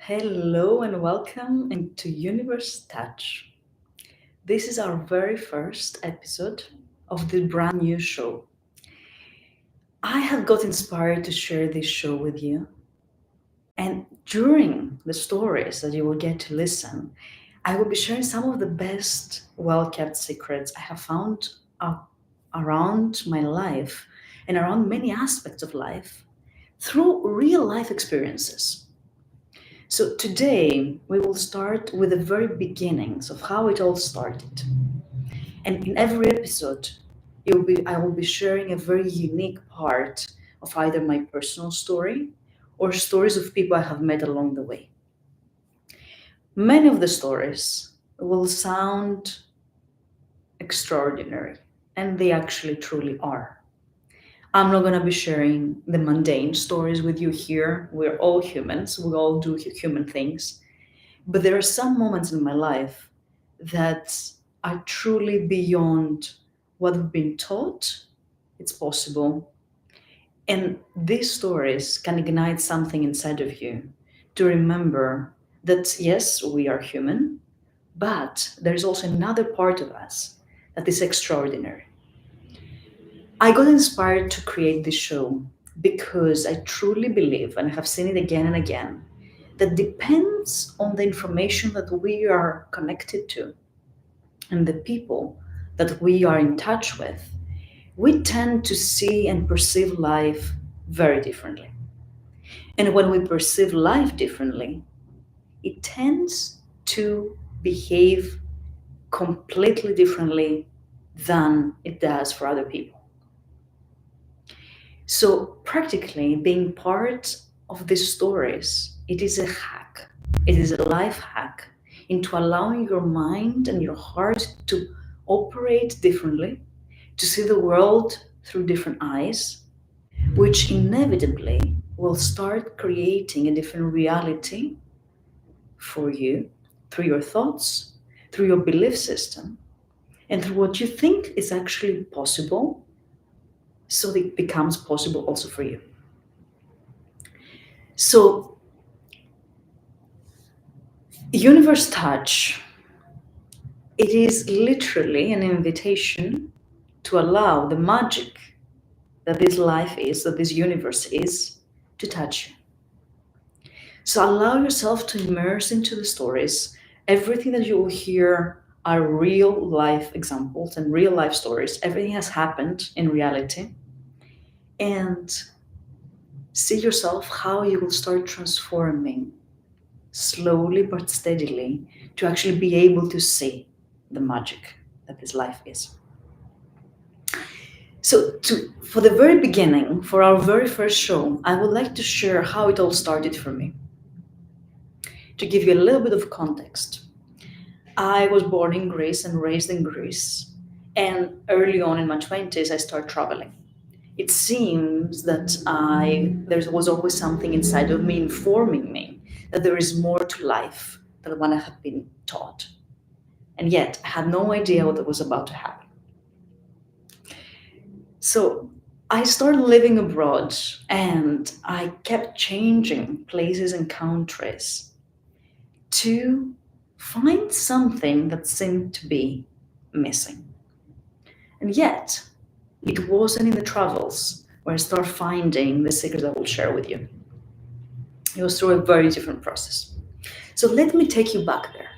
Hello and welcome into UniVerse Touch. This is our very first episode of the brand new show. I have got inspired to share this show with you, and during the stories that you will get to listen, I will be sharing some of the best well kept secrets I have found around my life and around many aspects of life through real life experiences. So today we will start with the very beginnings of how it all started. And in every episode, I will be sharing a very unique part of either my personal story or stories of people I have met along the way. Many of the stories will sound extraordinary, and they actually truly are. I'm not going to be sharing the mundane stories with you here. We're all humans, we all do human things. But there are some moments in my life that are truly beyond what we've been taught it's possible. And these stories can ignite something inside of you to remember that, yes, we are human, but there's also another part of us that is extraordinary. I got inspired to create this show because I truly believe, and I have seen it again and again, that depends on the information that we are connected to and the people that we are in touch with, we tend to see and perceive life very differently. And when we perceive life differently, it tends to behave completely differently than it does for other people. So, practically, being part of these stories, it is a hack. It is a life hack into allowing your mind and your heart to operate differently, to see the world through different eyes, which inevitably will start creating a different reality for you through your thoughts, through your belief system, and through what you think is actually possible, so it becomes possible also for you. So, Universe Touch, it is literally an invitation to allow the magic that this life is, that this universe is, to touch you. So allow yourself to immerse into the stories. Everything that you will hear are real life examples and real life stories. Everything has happened in reality. And see yourself how you will start transforming slowly but steadily to actually be able to see the magic that this life is. So, for the very beginning, for our very first show, I would like to share how it all started for me. To give you a little bit of context, I was born in Greece and raised in Greece, and early on in my 20s, I started traveling. It seems that there was always something inside of me informing me that there is more to life than what I had been taught. And yet, I had no idea what was about to happen. So I started living abroad and I kept changing places and countries to find something that seemed to be missing. And yet, it wasn't in the travels where I started finding the secrets I will share with you. It was through a very different process. So let me take you back there.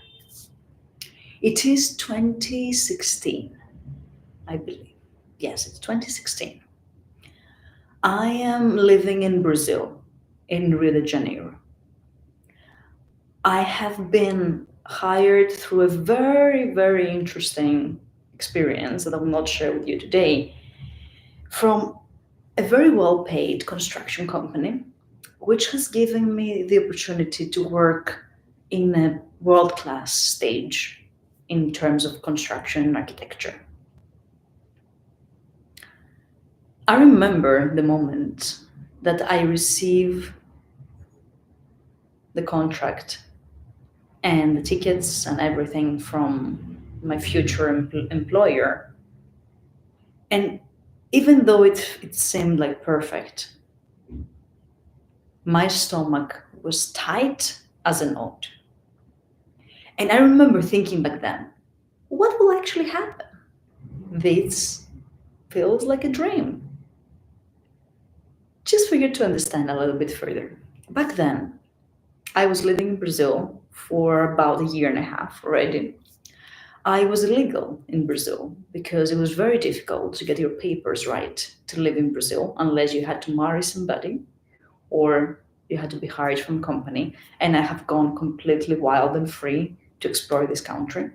It is 2016, I believe. Yes, it's 2016. I am living in Brazil, in Rio de Janeiro. I have been hired through a very, very interesting experience that I will not share with you today from a very well paid construction company, which has given me the opportunity to work in a world class stage in terms of construction and architecture. I remember the moment that I receive the contract and the tickets and everything from my future employer. And even though it seemed like perfect, my stomach was tight as an ode. And I remember thinking back then, what will actually happen? This feels like a dream. Just for you to understand a little bit further. Back then, I was living in Brazil for about a year and a half already. I was illegal in Brazil because it was very difficult to get your papers right to live in Brazil unless you had to marry somebody or you had to be hired from a company. And I have gone completely wild and free to explore this country.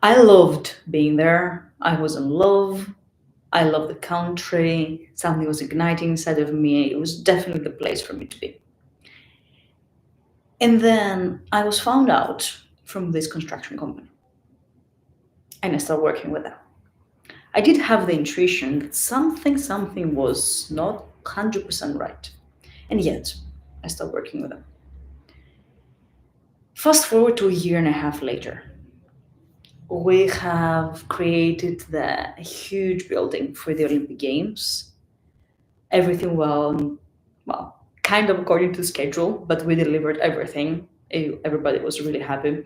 I loved being there. I was in love. I loved the country. Something was igniting inside of me. It was definitely the place for me to be. And then I was found out from this construction company. And I started working with them. I did have the intuition that something was not 100% right. And yet, I started working with them. Fast forward to a year and a half later, we have created the huge building for the Olympic Games. Everything well, kind of according to schedule, but we delivered everything. Everybody was really happy.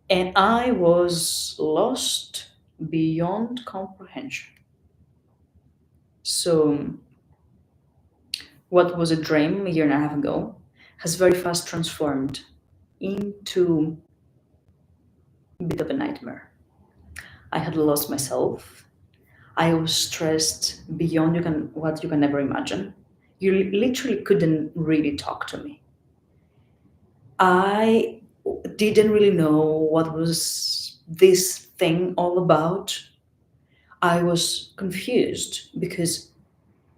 And I was lost beyond comprehension. So, what was a dream a year and a half ago has very fast transformed into a bit of a nightmare. I had lost myself. I was stressed beyond what you can ever imagine. You literally couldn't really talk to me. I didn't really know what was this thing all about. I was confused because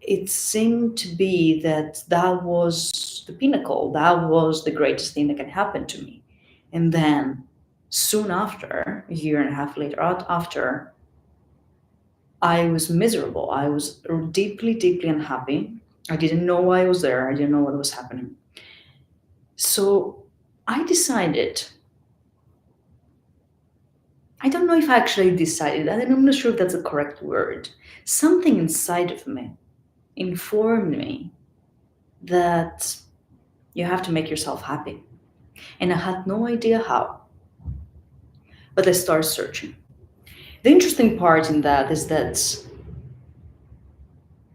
it seemed to be that was the pinnacle, that was the greatest thing that can happen to me. And then soon after, a year and a half later, after, I was miserable. I was deeply, deeply unhappy. I didn't know why I was there. I didn't know what was happening. So I decided, I don't know if I actually decided, I'm not sure if that's the correct word. Something inside of me informed me that you have to make yourself happy. And I had no idea how. But I started searching. The interesting part in that is that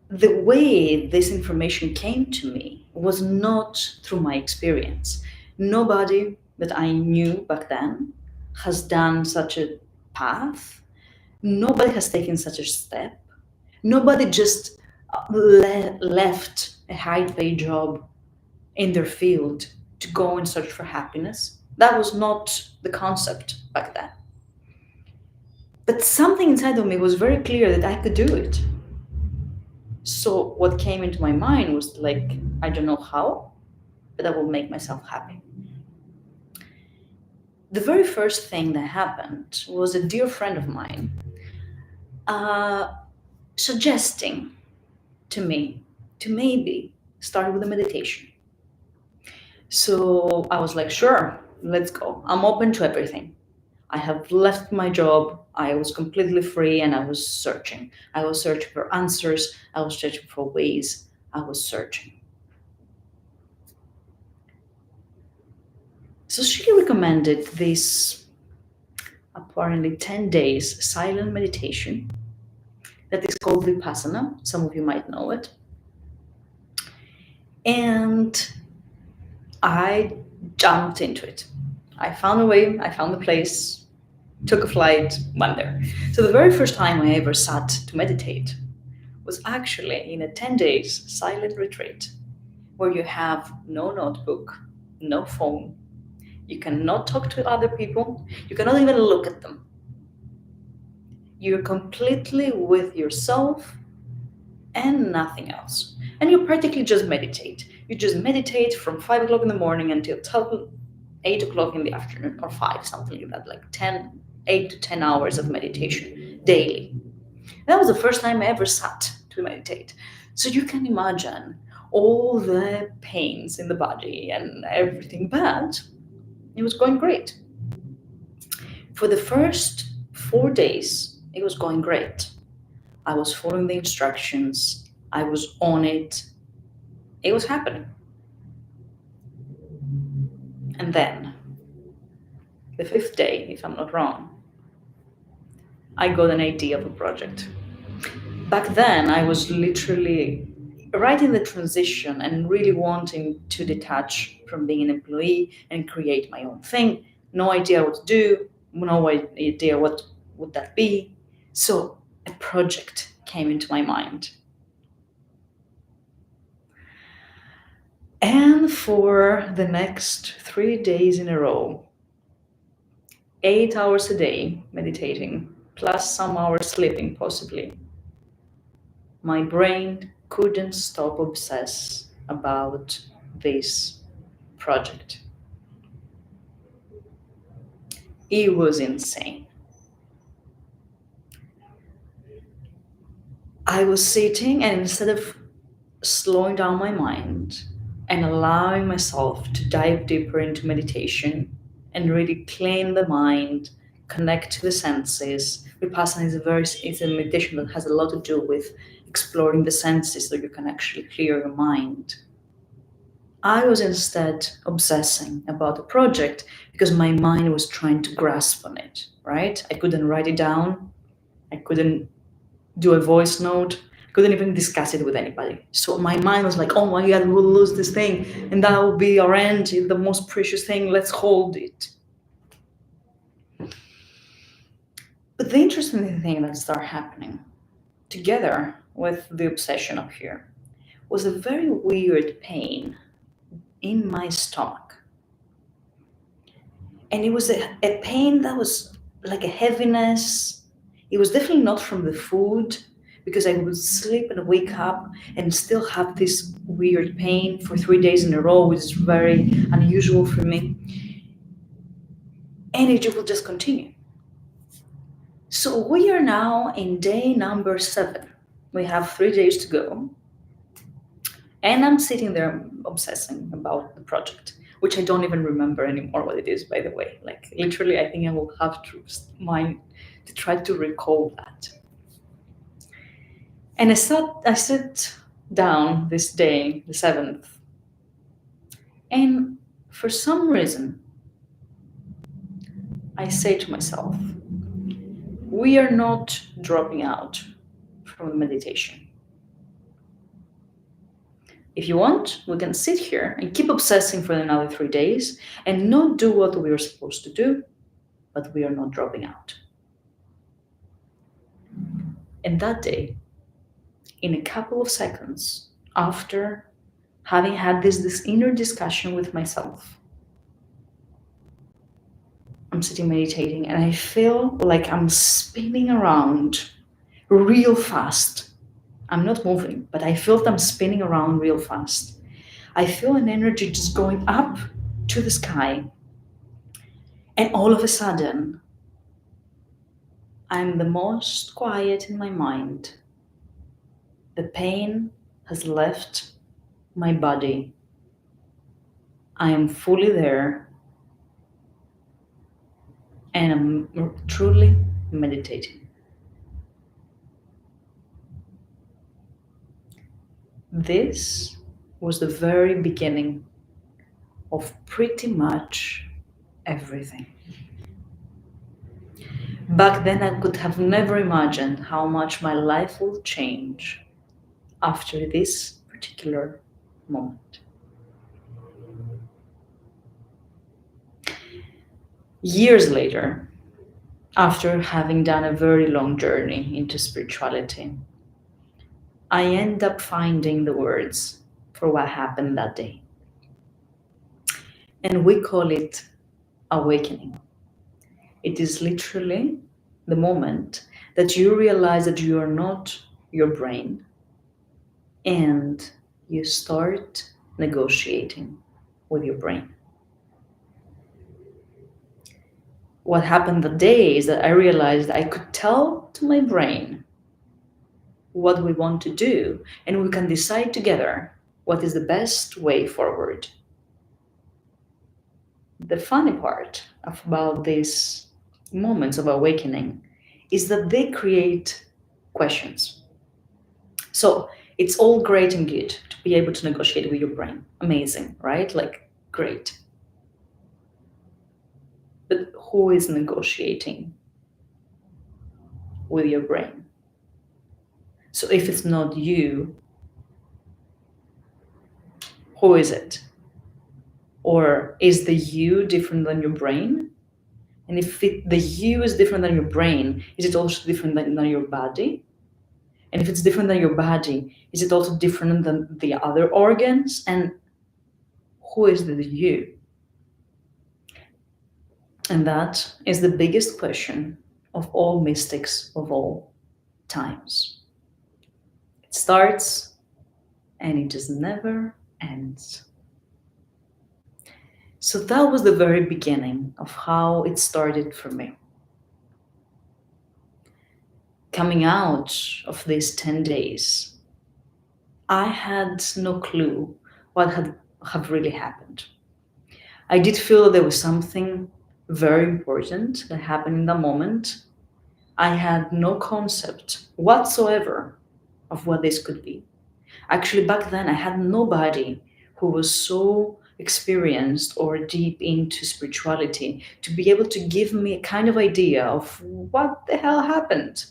the way this information came to me was not through my experience. Nobody that I knew back then has done such a path. Nobody has taken such a step. Nobody just left a high paid job in their field to go and search for happiness. That was not the concept back then. But something inside of me was very clear that I could do it. So what came into my mind was like, I don't know how, but I will make myself happy. The very first thing that happened was a dear friend of mine suggesting to me to maybe start with a meditation. So I was like, sure, let's go. I'm open to everything. I have left my job. I was completely free and I was searching. I was searching for answers. I was searching for ways. I was searching. So she recommended this apparently 10 days silent meditation that is called Vipassana. Some of you might know it. And I jumped into it. I found a way, I found a place, took a flight, went there. So the very first time I ever sat to meditate was actually in a 10 days silent retreat where you have no notebook, no phone. You cannot talk to other people. You cannot even look at them. You're completely with yourself and nothing else. And you practically just meditate. You just meditate from 5 o'clock in the morning until 8 o'clock in the afternoon, or 5, something like that, like 8 to 10 hours of meditation daily. That was the first time I ever sat to meditate. So you can imagine all the pains in the body and everything, but it was going great. For the first 4 days, it was going great. I was following the instructions. I was on it. It was happening. And then, the fifth day, if I'm not wrong, I got an idea of a project. Back then, I was literally right in the transition and really wanting to detach from being an employee and create my own thing. No idea what to do, no idea what would that be. So a project came into my mind. And for the next 3 days in a row, 8 hours a day meditating, plus some hours sleeping possibly, my brain couldn't stop obsess about this project. It was insane. I was sitting, and instead of slowing down my mind and allowing myself to dive deeper into meditation and really clean the mind, connect to the senses. Vipassana is a meditation that has a lot to do with exploring the senses so you can actually clear your mind. I was instead obsessing about the project because my mind was trying to grasp on it, right? I couldn't write it down. I couldn't do a voice note. Couldn't even discuss it with anybody. So my mind was like, oh my God, we'll lose this thing. And that will be our end, the most precious thing. Let's hold it. But the interesting thing that started happening together with the obsession up here was a very weird pain in my stomach. And it was a pain that was like a heaviness. It was definitely not from the food, because I would sleep and wake up and still have this weird pain for 3 days in a row, which is very unusual for me. And it will just continue. So we are now in day number 7. We have 3 days to go. And I'm sitting there obsessing about the project, which I don't even remember anymore what it is, by the way. Like, literally, I think I will have to try to recall that. And I sat down this day, the 7th, and for some reason, I say to myself, we are not dropping out from the meditation. If you want, we can sit here and keep obsessing for another 3 days and not do what we are supposed to do, but we are not dropping out. And that day, in a couple of seconds after having had this inner discussion with myself, I'm sitting meditating and I feel like I'm spinning around real fast. I'm not moving, but I feel that I'm spinning around real fast. I feel an energy just going up to the sky. And all of a sudden, I'm the most quiet in my mind. The pain has left my body. I am fully there. And I'm truly meditating. This was the very beginning of pretty much everything. Back then, I could have never imagined how much my life will change after this particular moment. Years later, after having done a very long journey into spirituality, I end up finding the words for what happened that day. And we call it awakening. It is literally the moment that you realize that you are not your brain and you start negotiating with your brain. What happened that day is that I realized I could tell to my brain what we want to do, and we can decide together what is the best way forward. The funny part about these moments of awakening is that they create questions. So it's all great and good to be able to negotiate with your brain. Amazing, right? Like, great. But who is negotiating with your brain? So if it's not you, who is it? Or is the you different than your brain? And if the you is different than your brain, is it also different than your body? And if it's different than your body, is it also different than the other organs? And who is the you? And that is the biggest question of all mystics of all times. It starts and it just never ends. So that was the very beginning of how it started for me. Coming out of these 10 days, I had no clue what had really happened. I did feel that there was something very important that happened in that moment. I had no concept whatsoever of what this could be. Actually, back then, I had nobody who was so experienced or deep into spirituality to be able to give me a kind of idea of what the hell happened.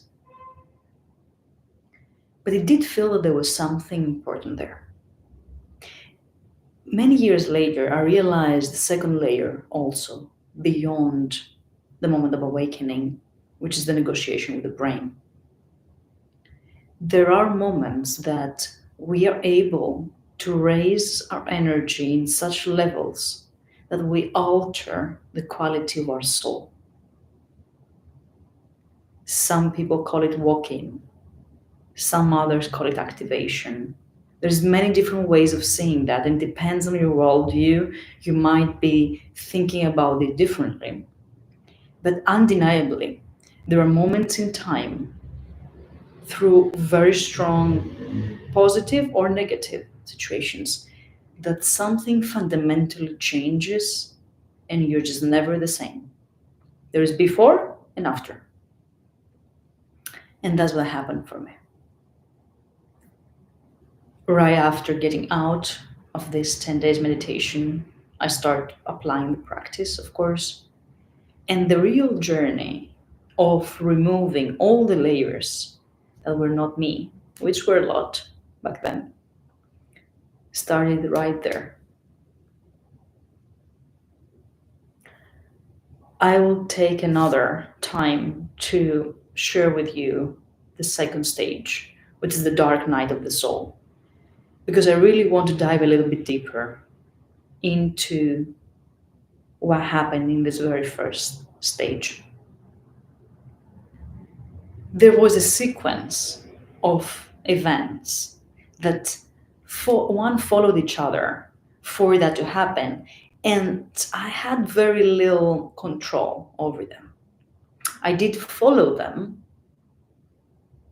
But it did feel that there was something important there. Many years later, I realized the second layer also, beyond the moment of awakening, which is the negotiation with the brain. There are moments that we are able to raise our energy in such levels that we alter the quality of our soul. Some people call it walking, some others call it activation. There's many different ways of seeing that, and depends on your worldview. You might be thinking about it differently. But undeniably, there are moments in time through very strong positive or negative situations that something fundamentally changes and you're just never the same. There is before and after. And that's what happened for me. Right after getting out of this 10 days meditation, I start applying the practice, of course. And the real journey of removing all the layers that were not me, which were a lot back then, started right there. I will take another time to share with you the second stage, which is the dark night of the soul, because I really want to dive a little bit deeper into what happened in this very first stage. There was a sequence of events that one followed each other for that to happen, and I had very little control over them. I did follow them,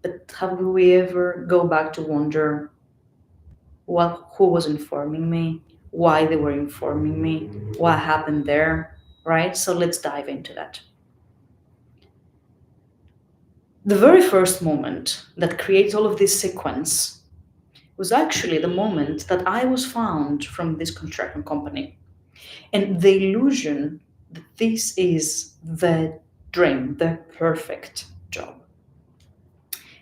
but have we ever go back to wonder who was informing me, why they were informing me, what happened there, right? So let's dive into that. The very first moment that creates all of this sequence was actually the moment that I was found from this construction company. And the illusion that this is the dream, the perfect job.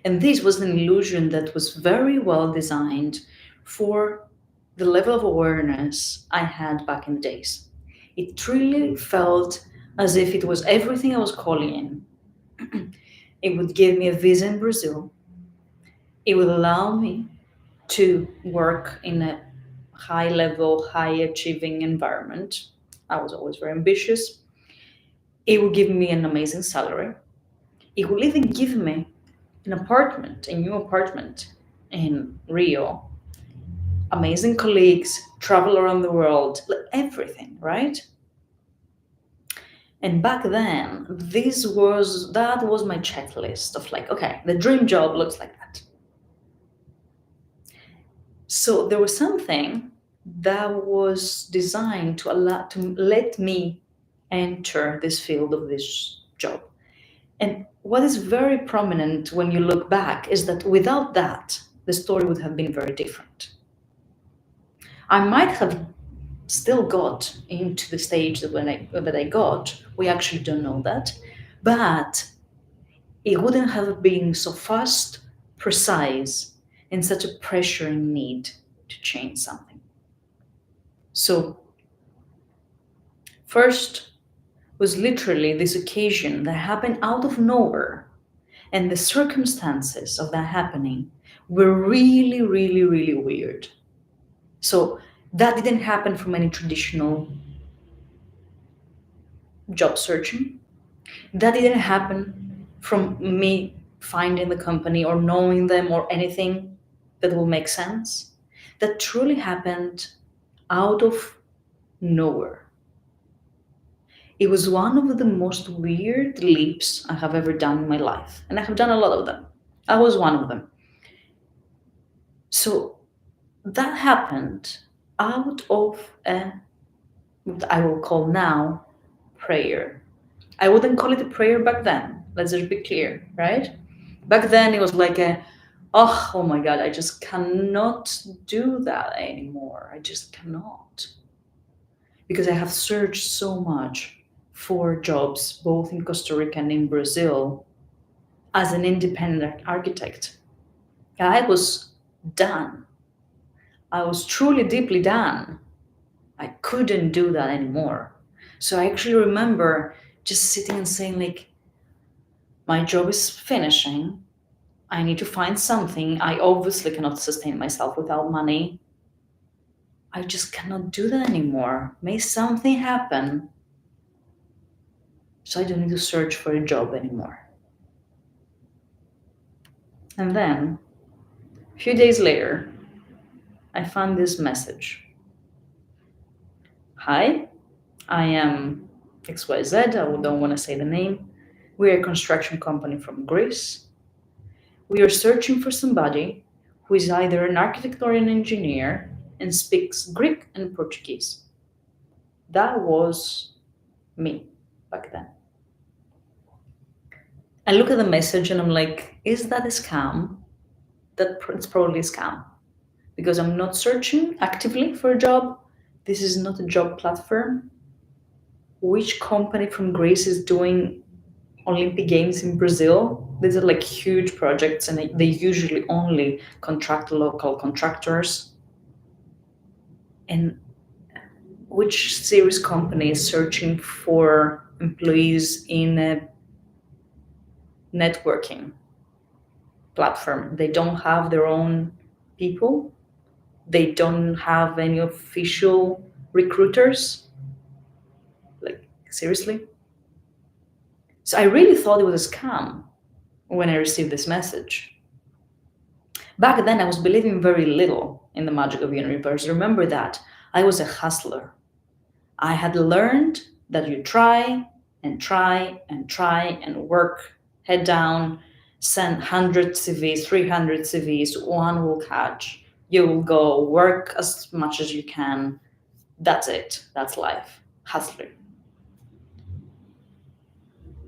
And this was an illusion that was very well designed for the level of awareness I had back in the days. It truly felt as if it was everything I was calling in. It would give me a visa in Brazil. It would allow me to work in a high level, high achieving environment. I was always very ambitious. It would give me an amazing salary. It will even give me an apartment, a new apartment in Rio, amazing colleagues, travel around the world, everything, right? And back then, that was my checklist of like, okay, the dream job looks like that. So there was something that was designed to let me enter this field of this job. And what is very prominent when you look back is that without that, the story would have been very different. I might have still got into the stage that I got. We actually don't know that, but it wouldn't have been so fast, precise, and such a pressuring need to change something. So, first was literally this occasion that happened out of nowhere, and the circumstances of that happening were really, really, really weird. So, that didn't happen from any traditional job searching. That didn't happen from me finding the company or knowing them or anything that will make sense. That truly happened out of nowhere. It was one of the most weird leaps I have ever done in my life, and I have done a lot of them. I was one of them. So that happened out of what I will call now prayer. I wouldn't call it a prayer back then. Let's just be clear, right? Back then it was like oh my God, I just cannot do that anymore. I just cannot. Because I have searched so much for jobs, both in Costa Rica and in Brazil, as an independent architect. I was done. I was truly deeply done. I couldn't do that anymore. So I actually remember just sitting and saying, like, my job is finishing. I need to find something. I obviously cannot sustain myself without money. I just cannot do that anymore. May something happen so I don't need to search for a job anymore. And then, a few days later, I found this message. Hi, I am XYZ, I don't want to say the name. We're a construction company from Greece. We are searching for somebody who is either an architect or an engineer and speaks Greek and Portuguese. That was me back then. I look at the message and I'm like, is that a scam? It's probably a scam because I'm not searching actively for a job. This is not a job platform. Which company from Greece is doing Olympic Games in Brazil? These are like huge projects and they usually only contract local contractors. And which serious company is searching for employees in a networking platform? They don't have their own people. They don't have any official recruiters. Like, seriously? So I really thought it was a scam when I received this message. Back then, I was believing very little in the magic of UniVerse. Remember that. I was a hustler. I had learned that you try and try and try and work head down, send 100 CVs, 300 CVs, one will catch. You will go work as much as you can. That's it. That's life. Hustling.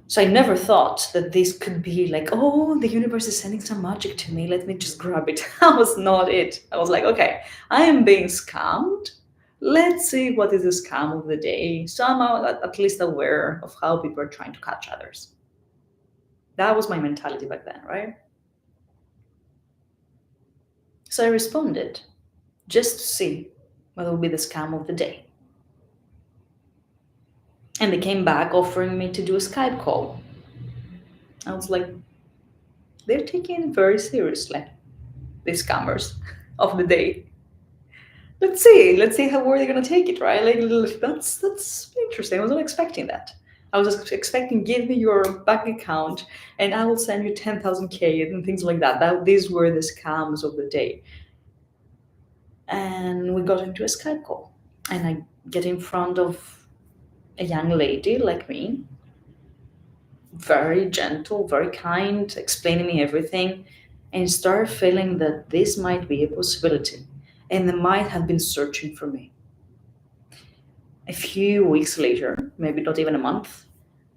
So I never thought that this could be like, oh, the universe is sending some magic to me. Let me just grab it. That was not it. I was like, okay, I am being scammed. Let's see what is the scam of the day. So I'm at least aware of how people are trying to catch others. That was my mentality back then, right? So I responded just to see what will be the scam of the day. And they came back offering me to do a Skype call. I was like, they're taking it very seriously, these scammers of the day. Let's see how where they're gonna take it, right? Like that's interesting. I wasn't expecting that. I was expecting give me your bank account and I will send you 10,000 K and things like that. These were the scams of the day. And we got into a Skype call, and I get in front of a young lady like me, very gentle, very kind, explaining me everything, and start feeling that this might be a possibility, and they might have been searching for me. A few weeks later, maybe not even a month,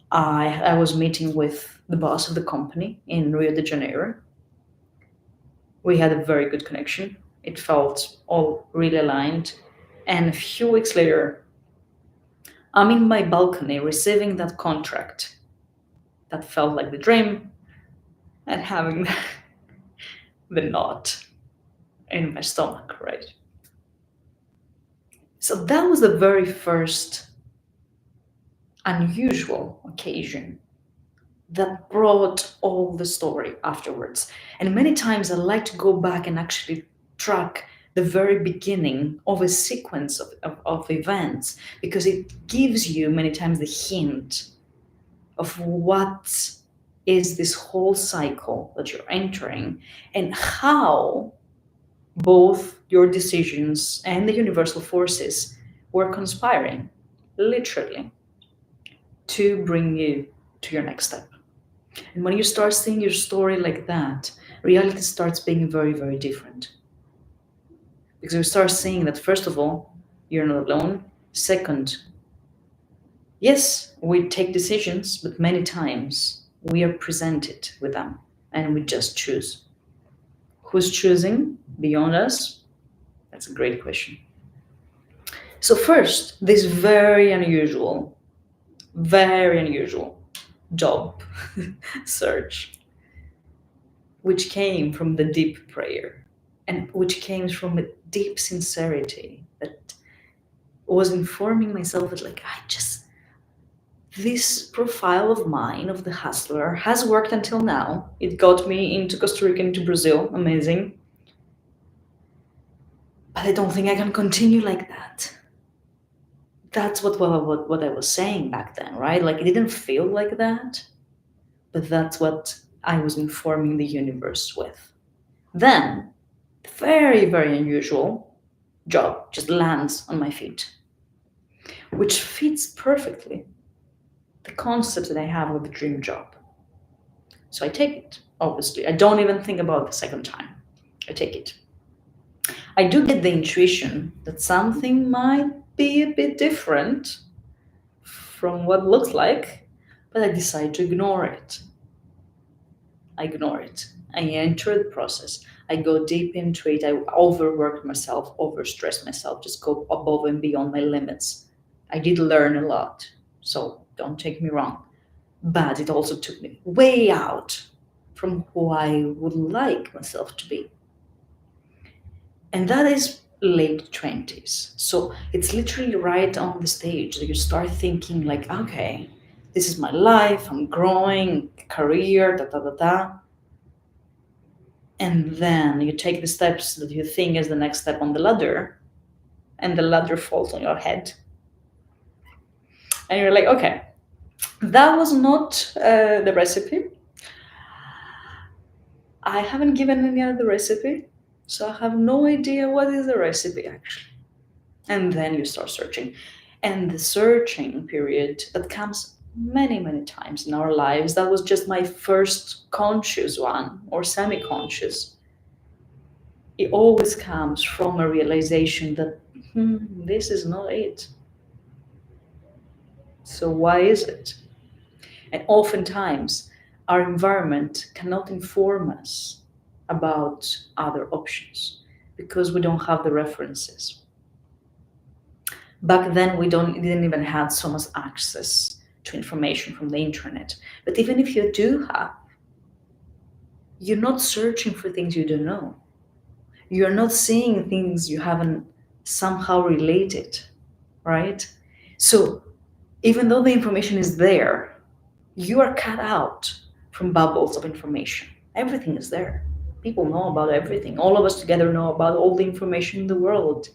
I was meeting with the boss of the company in Rio de Janeiro. We had a very good connection. It felt all really aligned. And a few weeks later, I'm in my balcony receiving that contract that felt like the dream and having the knot in my stomach, right? So that was the very first unusual occasion that brought all the story afterwards. And many times I like to go back and actually track the very beginning of a sequence of events, because it gives you many times the hint of what is this whole cycle that you're entering, and how both your decisions and the universal forces were conspiring, literally, to bring you to your next step. And when you start seeing your story like that, reality starts being very, very different. Because you start seeing that, first of all, you're not alone. Second, yes, we take decisions, but many times we are presented with them and we just choose. Who's choosing beyond us? That's a great question. So, first, this very unusual job search, which came from the deep prayer and which came from a deep sincerity that was informing myself that, like, this profile of mine, of the hustler, has worked until now. It got me into Costa Rica, into Brazil, amazing. But I don't think I can continue like that. That's what I was saying back then, right? Like, it didn't feel like that, but that's what I was informing the universe with. Then, very, very unusual job just lands on my feet, which fits perfectly the concept that I have of a dream job. So I take it, obviously. I don't even think about it the second time. I take it. I do get the intuition that something might be a bit different from what it looks like, but I decide to ignore it. I ignore it. I enter the process. I go deep into it. I overwork myself, overstress myself, just go above and beyond my limits. I did learn a lot, so don't take me wrong. But it also took me way out from who I would like myself to be. And that is late 20s. So it's literally right on the stage that you start thinking, like, okay, this is my life, I'm growing, career, da da da da. And then you take the steps that you think is the next step on the ladder, and the ladder falls on your head. And you're like, okay, that was not the recipe. I haven't given any other recipe, so I have no idea what is the recipe actually. And then you start searching. And the searching period that comes many, many times in our lives, that was just my first conscious one, or semi-conscious. It always comes from a realization that this is not it. So why is it? And oftentimes, our environment cannot inform us about other options because we don't have the references. Back then, we didn't even have so much access to information from the internet. But even if you do have, you're not searching for things you don't know. You're not seeing things you haven't somehow related, right? So even though the information is there, you are cut out from bubbles of information. Everything is there. People know about everything. All of us together know about all the information in the world.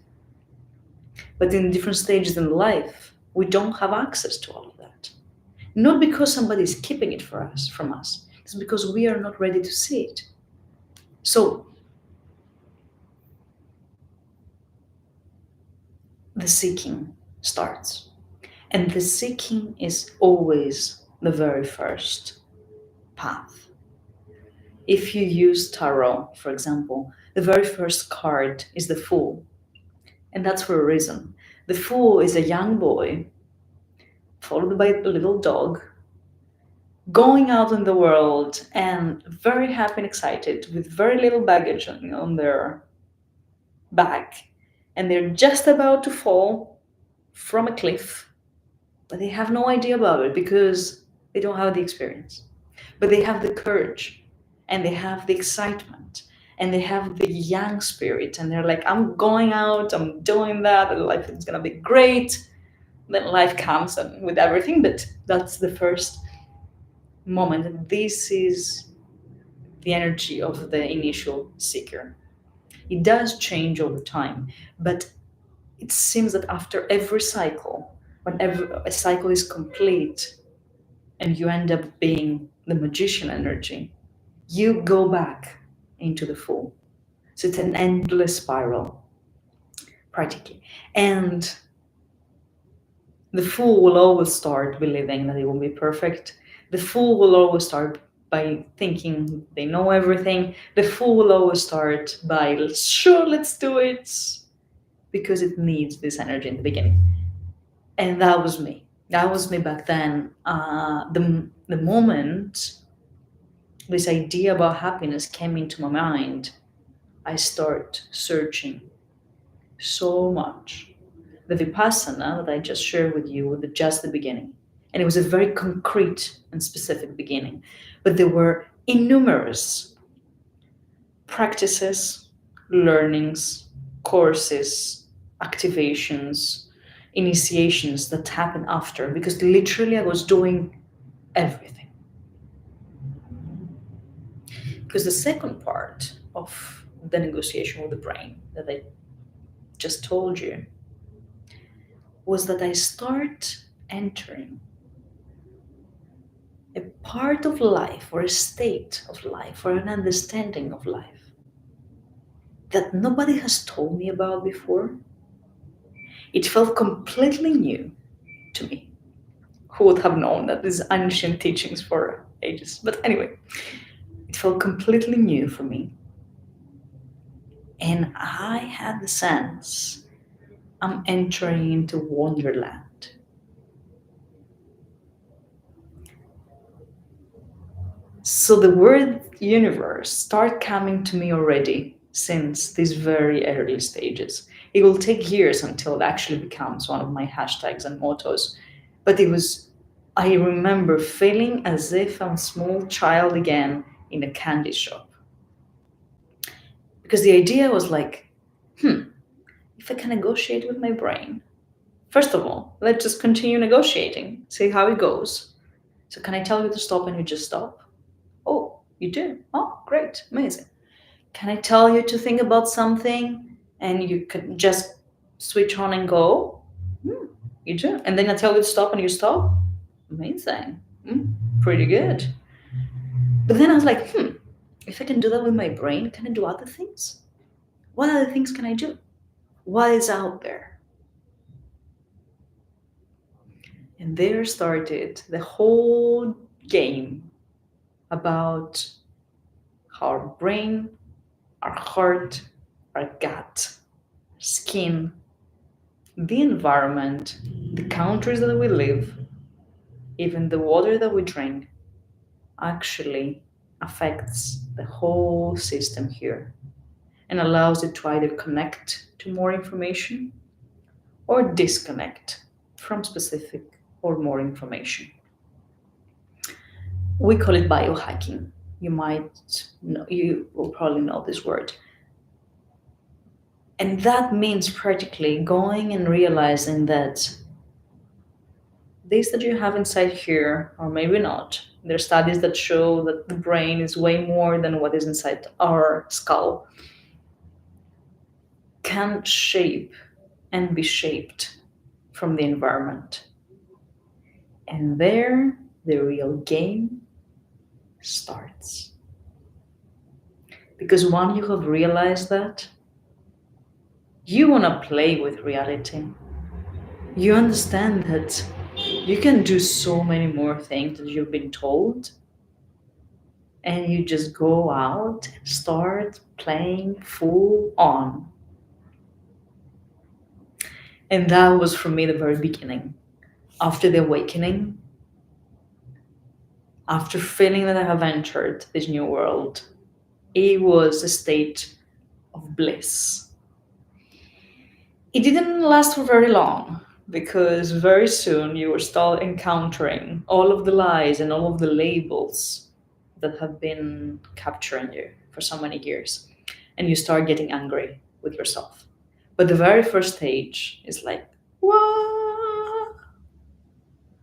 But in different stages in life, we don't have access to all of that. Not because somebody is keeping it from us. It's because we are not ready to see it. So the seeking starts. And the seeking is always the very first path. If you use tarot, for example, the very first card is the Fool. And that's for a reason. The Fool is a young boy, followed by a little dog, going out in the world and very happy and excited with very little baggage on their back, and they're just about to fall from a cliff, but they have no idea about it because they don't have the experience. But they have the courage, and they have the excitement, and they have the young spirit, and they're like, I'm going out, I'm doing that, and life is gonna be great. Then life comes and with everything, but that's the first moment. This is the energy of the initial seeker. It does change over time, but it seems that after every cycle, whenever a cycle is complete and you end up being the magician energy, you go back into the Fool. So it's an endless spiral, practically. And the Fool will always start believing that it will be perfect. The Fool will always start by thinking they know everything. The Fool will always start by, sure, let's do it, because it needs this energy in the beginning. And that was me. That was me back then. The moment this idea about happiness came into my mind, I start searching so much. The Vipassana that I just shared with you was just the beginning. And it was a very concrete and specific beginning. But there were innumerous practices, learnings, courses, activations, initiations that happened after, because literally I was doing everything. Because the second part of the negotiation with the brain that I just told you was that I start entering a part of life or a state of life or an understanding of life that nobody has told me about before. It felt completely new to me. Who would have known that these ancient teachings for ages? But anyway, it felt completely new for me. And I had the sense I'm entering into Wonderland. So the word universe started coming to me already since these very early stages. It will take years until it actually becomes one of my hashtags and mottos. But I remember feeling as if I'm a small child again in a candy shop. Because the idea was like, if I can negotiate with my brain, first of all, let's just continue negotiating, see how it goes. So, can I tell you to stop and you just stop? Oh, you do? Oh, great, amazing. Can I tell you to think about something and you can just switch on and go? Hmm, you do. And then I tell you to stop and you stop? Amazing. Pretty good. But then I was like, if I can do that with my brain, can I do other things? What other things can I do? What is out there? And there started the whole game about our brain, our heart, our gut, skin, the environment, the countries that we live, even the water that we drink, actually affects the whole system here and allows it to either connect to more information or disconnect from specific or more information. We call it biohacking. You will probably know this word. And that means practically going and realizing that this that you have inside here, or maybe not, there are studies that show that the brain is way more than what is inside our skull, can shape and be shaped from the environment. And there, the real game starts. Because once you have realized that, you want to play with reality. You understand that you can do so many more things that you've been told, and you just go out and start playing full on. And that was for me the very beginning. After the awakening, after feeling that I have entered this new world, it was a state of bliss. It didn't last for very long because very soon you will start encountering all of the lies and all of the labels that have been capturing you for so many years. And you start getting angry with yourself. But the very first stage is like, what?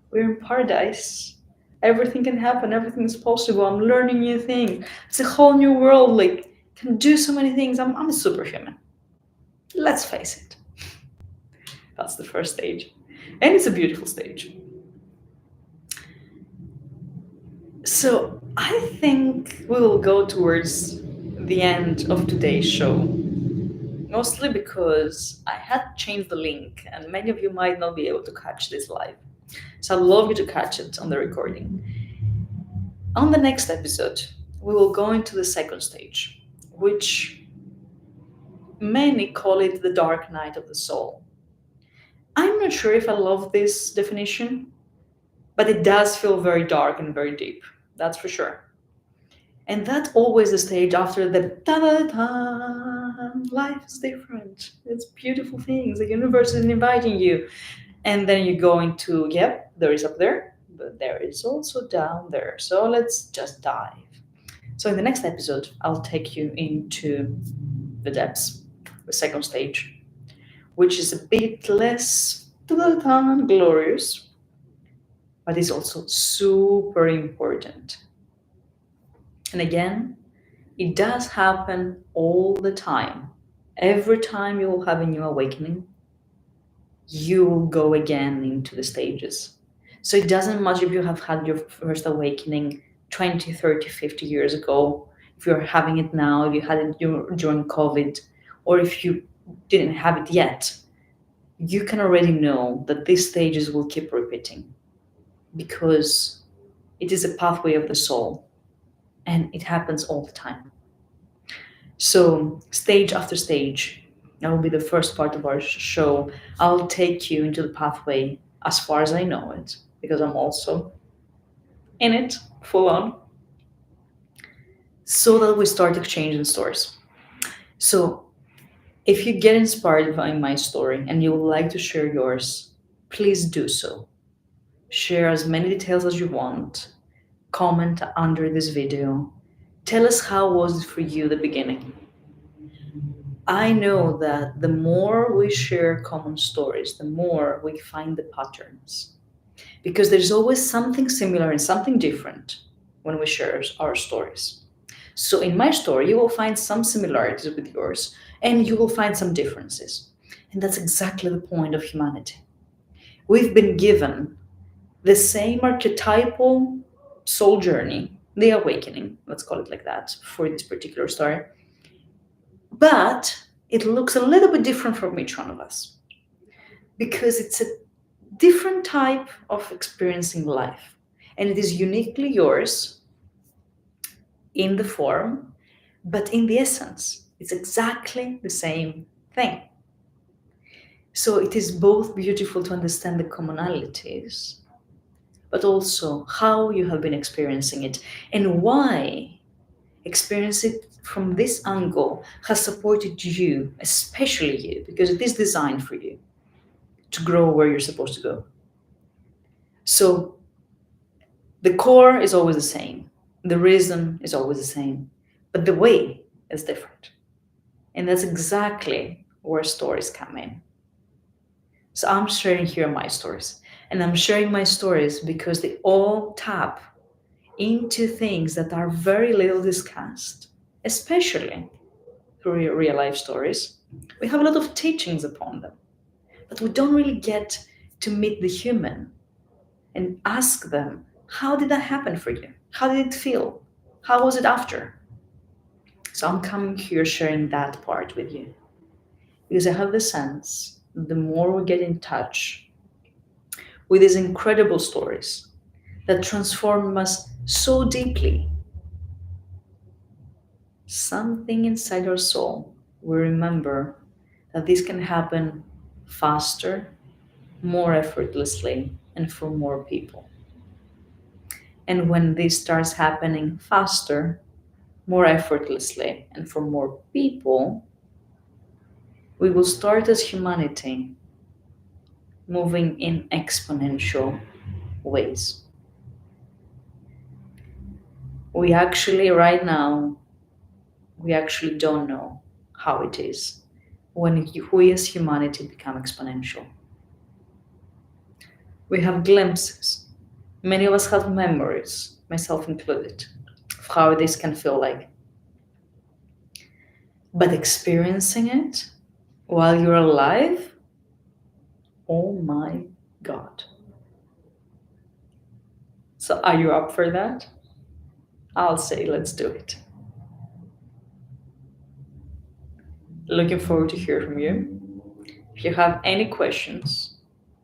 We're in paradise. Everything can happen, everything is possible. I'm learning new things. It's a whole new world. Like, can do so many things. I'm a superhuman. Let's face it. That's the first stage. And it's a beautiful stage. So I think we will go towards the end of today's show. Mostly because I had to change the link, and many of you might not be able to catch this live. So I'd love you to catch it on the recording. On the next episode, we will go into the second stage, which many call it the dark night of the soul. I'm not sure if I love this definition, but it does feel very dark and very deep. That's for sure. And that's always the stage after the da-da-da, life is different. It's beautiful things. The universe is inviting you. And then you go into, yep, there is up there, but there is also down there. So let's just dive. So in the next episode, I'll take you into the depths, the second stage, which is a bit less glorious, but is also super important. And again, it does happen all the time. Every time you will have a new awakening, you will go again into the stages. So it doesn't matter if you have had your first awakening 20, 30, 50 years ago, if you're having it now, if you had it during COVID, or if you didn't have it yet, you can already know that these stages will keep repeating because it is a pathway of the soul and it happens all the time. So, stage after stage, that will be the first part of our show. I'll take you into the pathway as far as I know it, because I'm also in it full on, so that we start exchanging stories. So, if you get inspired by my story and you would like to share yours, please do so. Share as many details as you want. Comment under this video. Tell us how was it for you the beginning. I know that the more we share common stories, the more we find the patterns. Because there's always something similar and something different when we share our stories. So in my story, you will find some similarities with yours and you will find some differences. And that's exactly the point of humanity. We've been given the same archetypal soul journey, the awakening, let's call it like that, for this particular story. But it looks a little bit different from each one of us because it's a different type of experiencing life. And it is uniquely yours in the form, but in the essence, it's exactly the same thing. So it is both beautiful to understand the commonalities, but also how you have been experiencing it and why experiencing it from this angle has supported you, especially you, because it is designed for you to grow where you're supposed to go. So the core is always the same, the reason is always the same, but the way is different. And that's exactly where stories come in. So I'm sharing here my stories. And I'm sharing my stories because they all tap into things that are very little discussed, especially through real life stories. We have a lot of teachings upon them, but we don't really get to meet the human and ask them, how did that happen for you? How did it feel? How was it after? So I'm coming here sharing that part with you because I have the sense that the more we get in touch with these incredible stories that transform us so deeply, something inside our soul will remember that this can happen faster, more effortlessly, and for more people. And when this starts happening faster, more effortlessly, and for more people, We will start as humanity, moving in exponential ways. We actually, right now, we actually don't know how it is when we as humanity become exponential. We have glimpses. Many of us have memories, myself included, of how this can feel like. But experiencing it while you're alive, oh my God. So, are you up for that? I'll say, let's do it. Looking forward to hear from you. If you have any questions,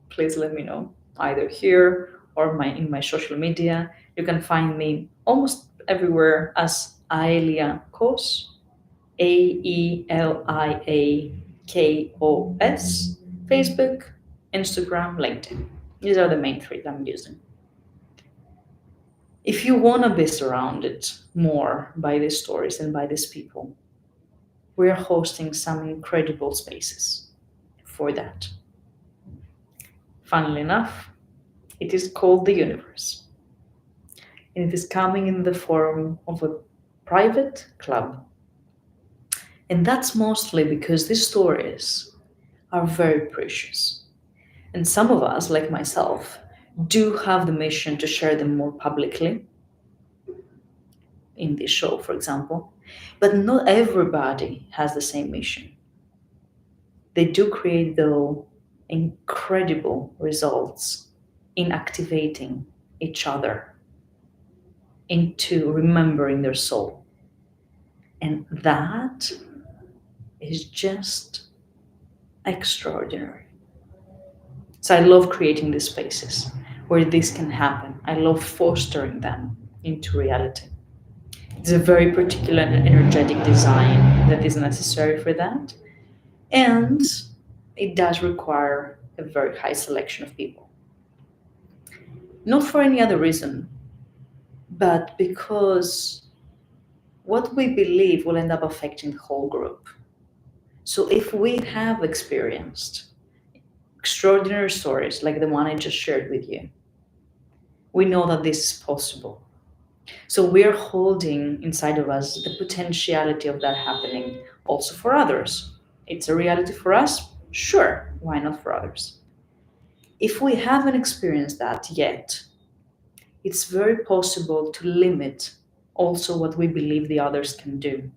please let me know, either here or in my social media. You can find me almost everywhere as Aelia Kos, AELIAKOS, Facebook, Instagram, LinkedIn. These are the main three that I'm using. If you want to be surrounded more by these stories and by these people, we're hosting some incredible spaces for that. Funnily enough, it is called the UniVerse. And it is coming in the form of a private club. And that's mostly because these stories are very precious. And some of us, like myself, do have the mission to share them more publicly, in this show, for example. But not everybody has the same mission. They do create, though, incredible results in activating each other into remembering their soul. And that is just extraordinary. So I love creating these spaces where this can happen. I love fostering them into reality. It's a very particular and energetic design that is necessary for that. And it does require a very high selection of people. Not for any other reason, but because what we believe will end up affecting the whole group. So if we have experienced extraordinary stories like the one I just shared with you, we know that this is possible. So we're holding inside of us the potentiality of that happening also for others. It's a reality for us? Sure, why not for others? If we haven't experienced that yet, it's very possible to limit also what we believe the others can do.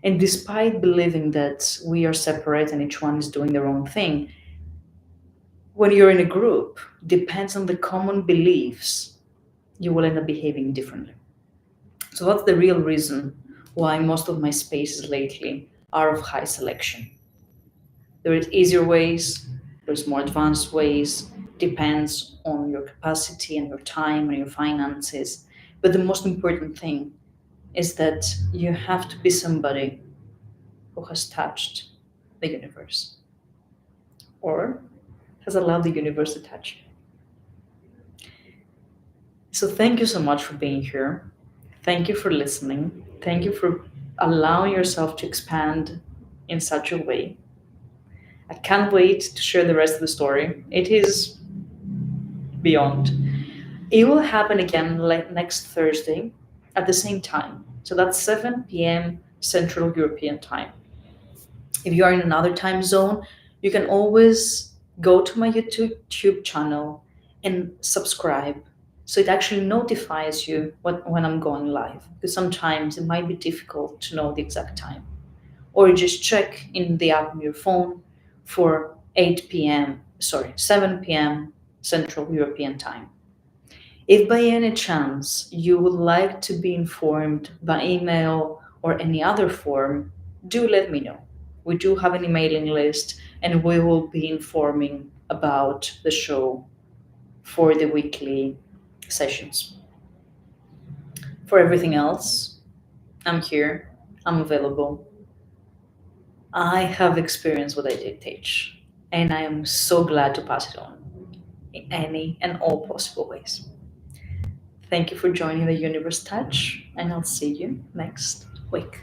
And despite believing that we are separate and each one is doing their own thing, when you're in a group, depends on the common beliefs, you will end up behaving differently. So that's the real reason why most of my spaces lately are of high selection. There is easier ways, there's more advanced ways, depends on your capacity and your time and your finances. But the most important thing is that you have to be somebody who has touched the universe or has allowed the universe to touch you. So thank you so much for being here. Thank you for listening. Thank you for allowing yourself to expand in such a way. I can't wait to share the rest of the story. It is beyond. It will happen again next Thursday at the same time. So that's 7 p.m. Central European time. If you are in another time zone, you can always go to my YouTube channel and subscribe. So it actually notifies you when I'm going live. Because sometimes it might be difficult to know the exact time. Or you just check in the app on your phone for 7 p.m. Central European time. If by any chance you would like to be informed by email or any other form, do let me know. We do have an emailing list and we will be informing about the show for the weekly sessions. For everything else, I'm here, I'm available. I have experienced what I did teach, and I am so glad to pass it on in any and all possible ways. Thank you for joining the Universe Touch, and I'll see you next week.